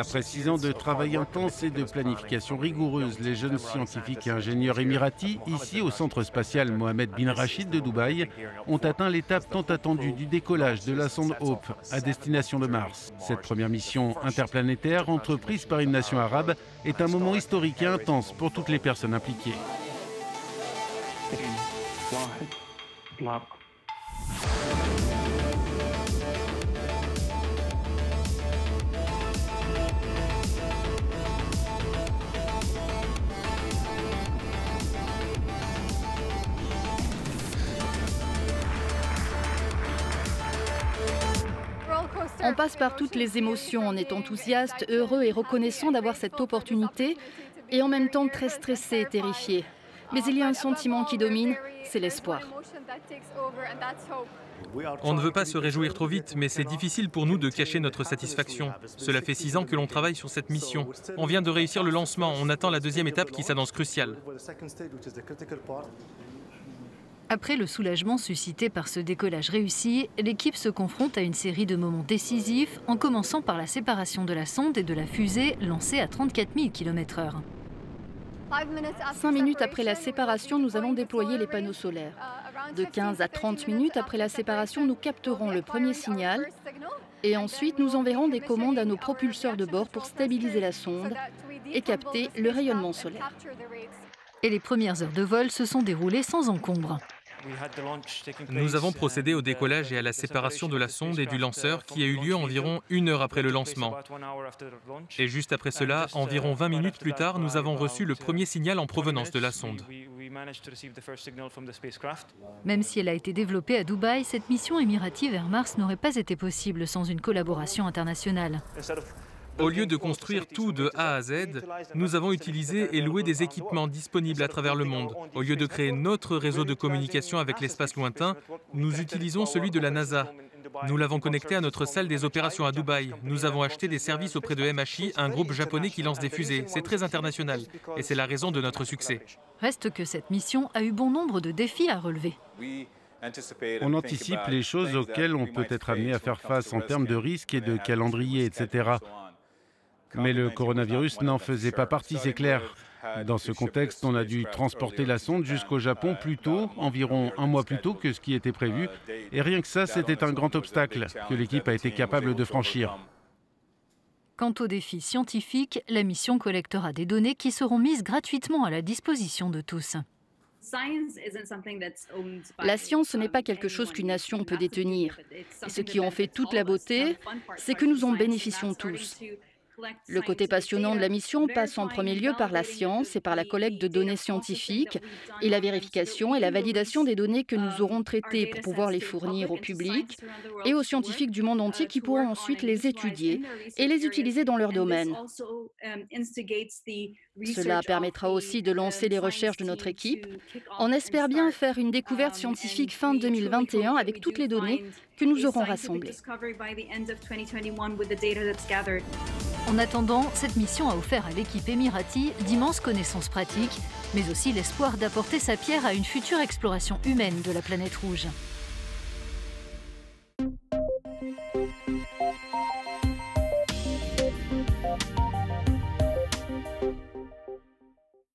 Après 6 ans de travail intense et de planification rigoureuse, les jeunes scientifiques et ingénieurs émiratis, ici au centre spatial Mohamed bin Rachid de Dubaï, ont atteint l'étape tant attendue du décollage de la sonde Hope à destination de Mars. Cette première mission interplanétaire, entreprise par une nation arabe, est un moment historique et intense pour toutes les personnes impliquées. On passe par toutes les émotions, on est enthousiaste, heureux et reconnaissant d'avoir cette opportunité et en même temps très stressé et terrifié. Mais il y a un sentiment qui domine, c'est l'espoir. On ne veut pas se réjouir trop vite, mais c'est difficile pour nous de cacher notre satisfaction. Cela fait 6 ans que l'on travaille sur cette mission. On vient de réussir le lancement, on attend la deuxième étape qui s'annonce cruciale. Après le soulagement suscité par ce décollage réussi, l'équipe se confronte à une série de moments décisifs, en commençant par la séparation de la sonde et de la fusée lancée à 34 000 km/h. 5 minutes après la séparation, nous allons déployer les panneaux solaires. De 15 à 30 minutes après la séparation, nous capterons le premier signal et ensuite nous enverrons des commandes à nos propulseurs de bord pour stabiliser la sonde et capter le rayonnement solaire. Et les premières heures de vol se sont déroulées sans encombre. Nous avons procédé au décollage et à la séparation de la sonde et du lanceur qui a eu lieu environ 1 heure après le lancement. Et juste après cela, environ 20 minutes plus tard, nous avons reçu le premier signal en provenance de la sonde. Même si elle a été développée à Dubaï, cette mission émiratie vers Mars n'aurait pas été possible sans une collaboration internationale. Au lieu de construire tout de A à Z, nous avons utilisé et loué des équipements disponibles à travers le monde. Au lieu de créer notre réseau de communication avec l'espace lointain, nous utilisons celui de la NASA. Nous l'avons connecté à notre salle des opérations à Dubaï. Nous avons acheté des services auprès de MHI, un groupe japonais qui lance des fusées. C'est très international et c'est la raison de notre succès. Reste que cette mission a eu bon nombre de défis à relever. On anticipe les choses auxquelles on peut être amené à faire face en termes de risques et de calendrier, etc. Mais le coronavirus n'en faisait pas partie, c'est clair. Dans ce contexte, on a dû transporter la sonde jusqu'au Japon plus tôt, environ 1 mois plus tôt que ce qui était prévu. Et rien que ça, c'était un grand obstacle que l'équipe a été capable de franchir. Quant aux défis scientifiques, la mission collectera des données qui seront mises gratuitement à la disposition de tous. La science, ce n'est pas quelque chose qu'une nation peut détenir. Et ce qui en fait toute la beauté, c'est que nous en bénéficions tous. Le côté passionnant de la mission passe en premier lieu par la science et par la collecte de données scientifiques et la vérification et la validation des données que nous aurons traitées pour pouvoir les fournir au public et aux scientifiques du monde entier qui pourront ensuite les étudier et les utiliser dans leur domaine. Cela permettra aussi de lancer les recherches de notre équipe. On espère bien faire une découverte scientifique fin 2021 avec toutes les données que nous aurons rassemblées. En attendant, cette mission a offert à l'équipe émirati d'immenses connaissances pratiques, mais aussi l'espoir d'apporter sa pierre à une future exploration humaine de la planète rouge.